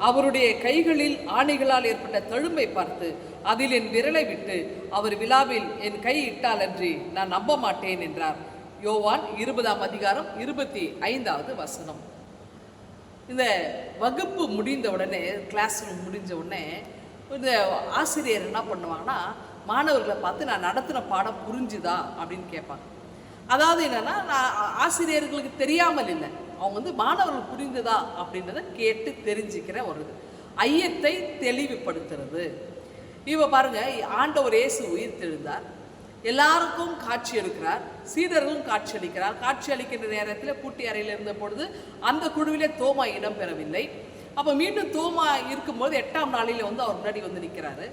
அவருடைய கைகளில் ஆணிகளால் ஏற்பட்ட தழும்பை பார்த்து அதில் என் விரலை விட்டு அவர் விழாவில் என் கை இட்டாலன்றி நான் நம்ப மாட்டேன் என்றார். யோவான் 20:25 வசனம். இந்த வகுப்பு முடிந்த உடனே, கிளாஸ் ரூம் முடிஞ்ச உடனே இந்த ஆசிரியர் என்ன பண்ணுவாங்கன்னா, மாணவர்களை பார்த்து நான் நடத்தின பாடம் புரிஞ்சுதா அப்படின்னு கேட்பாங்க. அதாவது என்னன்னா, நான் ஆசிரியர்களுக்கு தெரியாமல் இல்லை, அவங்க மாணவர்கள் புரிந்ததா அப்படின்றத கேட்டு தெரிஞ்சுக்கிற ஒரு ஐயத்தை தெளிவுபடுத்துறது. இவ பாருங்க, ஆண்டவர் இயேசு உயிர் தெழுந்தார், எல்லாருக்கும் காட்சி எடுக்கிறார், சீடர்களும் காட்சி அளிக்கிறார். காட்சி அளிக்கின்ற நேரத்தில் பூட்டி அறையில் இருந்த பொழுது அந்த குழுவிலே தோமா இடம் பெறவில்லை. அப்போ மீண்டும் தோமா இருக்கும்போது 8ஆம் நாளில் அவர் முன்னாடி நிற்கிறாரு.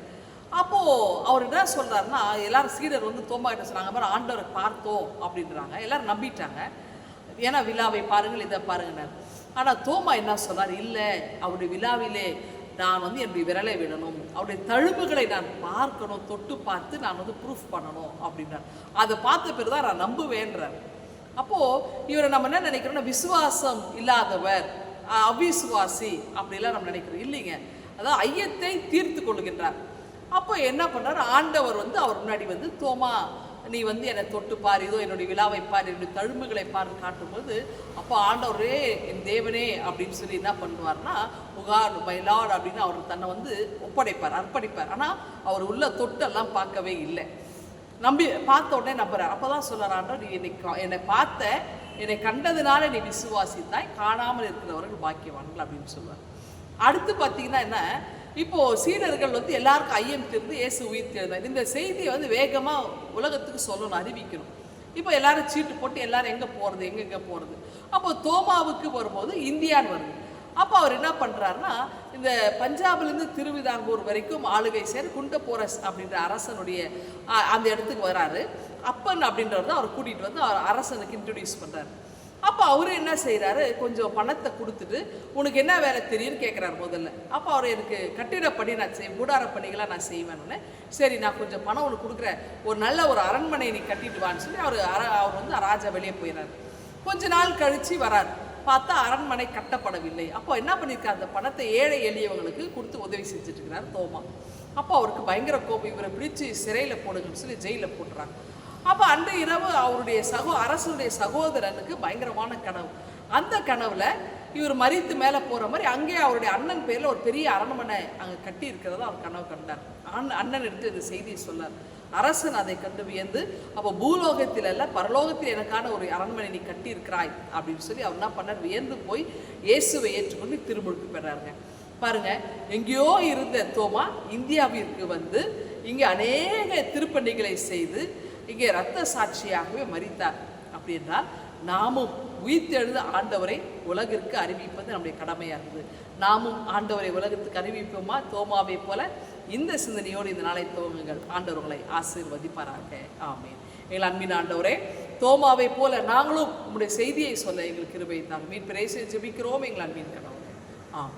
அப்போது அவர் என்ன சொல்கிறாருன்னா, எல்லாரும் சீடர் தோமா கிட்ட சொன்னாங்க, மாதிரி ஆண்டவரை பார்த்தோம் அப்படின்றாங்க. எல்லாரும் நம்பிட்டாங்க, ஏன்னா விழாவை பாருங்கள், இதை பாருங்கன்னார். ஆனால் தோமா என்ன சொன்னார், இல்லை, அவருடைய விழாவிலே நான் என்னுடைய விரலை விடணும், அவருடைய தழும்புகளை நான் பார்க்கணும், தொட்டு பார்த்து நான் ப்ரூஃப் பண்ணணும் அப்படின்றார். அதை பார்த்த பிறகு தான் நான் நம்புவேன்றார். அப்போது இவரை நம்ம என்ன நினைக்கிறோம்னா, விசுவாசம் இல்லாதவர், அவிசுவாசி அப்படிலாம் நம்ம நினைக்கிறோம். இல்லைங்க, அதாவது ஐயத்தை தீர்த்து கொள்கின்றார். அப்போ என்ன பண்ணுறார், ஆண்டவர் அவர் முன்னாடி தோமா நீ என்னை தொட்டு பார், இதோ என்னுடைய விழாவை பார், என்னுடைய தழும்புகளை பார் காட்டும்போது, அப்போ ஆண்டவரே என் தேவனே அப்படின்னு சொல்லி என்ன பண்ணுவார்னா, முகார் மயிலாட் அப்படின்னு அவர் தன்னை ஒப்படைப்பார், அர்ப்பணிப்பார். ஆனால் அவர் உள்ள தொட்டெல்லாம் பார்க்கவே இல்லை, நம்பி பார்த்த உடனே நம்புறார். அப்போ தான் சொல்கிறார், ஆண்டவர் நீ என்னை பார்த்த, என்னை கண்டதுனால நீ விசுவாசித்தாய், காணாமல் இருக்கிறவர்கள் பாக்கியவான்கள் அப்படின்னு சொல்லுவார். அடுத்து பார்த்தீங்கன்னா என்ன, இப்போது சீடர்கள் எல்லாருக்கும் ஐயம் தீர்ந்து இயேசு உயிர் தெழுந்தார். இந்த செய்தியை வேகமாக உலகத்துக்கு சொல்லணும், அறிவிக்கணும். இப்போ எல்லாரும் சீட்டு போட்டு எல்லாரும் எங்கே போகிறது, எங்கே போகிறது. அப்போ தோமாவுக்கு வரும்போது இந்தியான்னு வருது. அப்போ அவர் என்ன பண்ணுறாருன்னா, இந்த பஞ்சாப்லேருந்து திருவிதாங்கூர் வரைக்கும் ஆளுகை சேர் குண்டபோரஸ் அப்படின்ற அரசனுடைய அந்த இடத்துக்கு வராரு. அப்பன் அப்படின்றத அவர் கூட்டிகிட்டு அவர் அரசனுக்கு இன்ட்ரடியூஸ் பண்ணுறாரு. அப்போ அவரு என்ன செய்கிறாரு, கொஞ்சம் பணத்தை கொடுத்துட்டு உனக்கு என்ன வேலை தெரியும்னு கேட்குறாரு முதல்ல. அப்போ அவர் எனக்கு கட்டிடப்பணி நான் கூடார பணிகளாக நான் செய்வேன்னு, சரி நான் கொஞ்சம் பணம் ஒன்று கொடுக்குறேன், ஒரு நல்ல ஒரு அரண்மனை நீ கட்டிட்டு வான்னு சொல்லி அவர் ராஜா வெளியே போயிடுறாரு. கொஞ்ச நாள் கழித்து வரார், பார்த்தா அரண்மனை கட்டப்படவில்லை. அப்போ என்ன பண்ணியிருக்காரு, அந்த பணத்தை ஏழை எளியவங்களுக்கு கொடுத்து உதவி செஞ்சுட்டு இருக்கிறார் தோமா. அப்போ அவருக்கு பயங்கர கோபம், இவரை பிடிச்சி சிறையில் போடுங்கன்னு சொல்லி ஜெயிலில் போட்டுறாங்க. அப்போ அன்று இரவு அவருடைய அரசனுடைய சகோதரனுக்கு பயங்கரமான கனவு. அந்த கனவுல இவர் மரித்து மேலே போகிற மாதிரி அங்கே அவருடைய அண்ணன் பேரில் ஒரு பெரிய அரண்மனை அங்கே கட்டி இருக்கிறத அவர் கனவு கண்டார். அண்ணன் எடுத்து இந்த செய்தியை சொன்னார். அரசன் அதை கண்டு வியந்து, அப்போ பூலோகத்தில் அல்ல பரலோகத்தில் எனக்கான ஒரு அரண்மனை நீ கட்டி இருக்கிறாய் அப்படின்னு சொல்லி அவர் என்ன பண்ணார், வியந்து போய் இயேசுவை ஏற்றுக்கொண்டு திருமுழுக்கு பெறாருங்க. பாருங்க, எங்கேயோ இருந்த தோமா இந்தியாவிற்கு இங்கே அநேக திருப்பணிகளை செய்து இங்கே இரத்த சாட்சியாகவே மரித்தார். அப்படி என்றால் நாமும் உயிர்த்தெழுந்த ஆண்டவரை உலகிற்கு அறிவிப்பது நம்முடைய கடமையாக இருக்குது. நாமும் ஆண்டவரை உலகத்துக்கு அறிவிப்போமா தோமாவை போல? இந்த சிந்தனையோடு இந்த நாளை துவங்குங்கள். ஆண்டவர்களை ஆசீர்வதிப்பாராக. ஆமேன். எங்கள் அன்பின் ஆண்டவரே, தோமாவை போல நாங்களும் உங்களுடைய செய்தியை சொல்ல எங்களுக்கு கிருபை தாங்க. மீட்பரை ஜெபிக்கிறோம் எங்கள் அன்பின் கடவுளே. ஆமாம்.